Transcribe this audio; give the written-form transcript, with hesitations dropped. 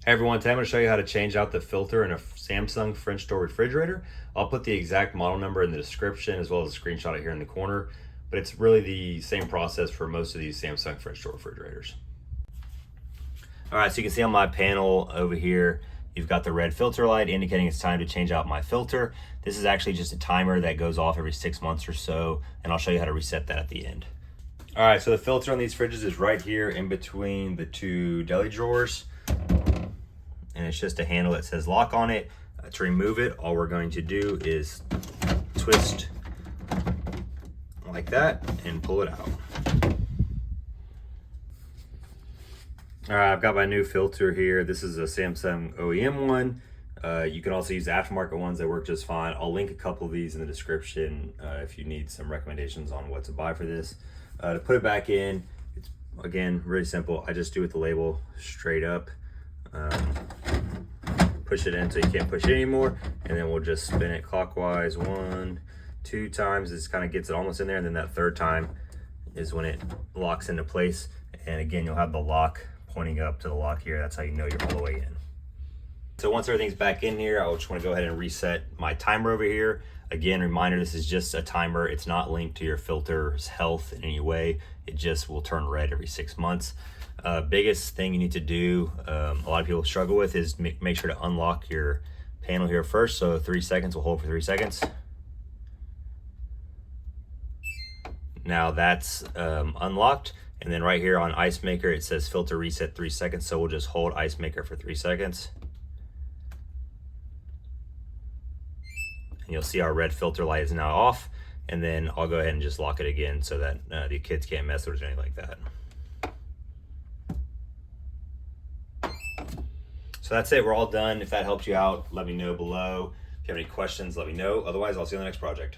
Hey everyone, today I'm going to show you how to change out the filter in a Samsung French door refrigerator. I'll put the exact model number in the description as well as a screenshot here in the corner, but it's really the same process for most of these Samsung French door refrigerators. All right, so you can see on my panel over here, you've got the red filter light indicating it's time to change out my filter. This is actually just a timer that goes off every 6 months or so, and I'll show you how to reset that at the end. All right, so the filter on these fridges is right here in between the two deli drawers. And it's just a handle that says lock on it. To remove it, all we're going to do is twist like that and pull it out. All right, I've got my new filter here. This is a Samsung OEM one. You can also use aftermarket ones that work just fine. I'll link a couple of these in the description if you need some recommendations on what to buy for this. To put it back in, it's again really simple. I just do with the label straight up. Push it in so you can't push it anymore, and then we'll just spin it clockwise 1, 2 times. This kind of gets it almost in there, and then that third time is when it locks into place. And again, you'll have the lock pointing up to the lock here. That's how you know you're all the way in. So once everything's back in here, I just want to go ahead and reset my timer over here. Again, reminder, this is just a timer. It's not linked to your filter's health in any way. It just will turn red every 6 months. Biggest thing you need to do, a lot of people struggle with, is make sure to unlock your panel here first. So 3 seconds, we'll hold for 3 seconds. Now that's unlocked. And then right here on ice maker, it says filter reset 3 seconds. So we'll just hold ice maker for 3 seconds. And you'll see our red filter light is now off. And then I'll go ahead and just lock it again so that the kids can't mess with it or anything like that. So that's it, we're all done. If that helped you out, let me know below. If you have any questions, let me know. Otherwise, I'll see you on the next project.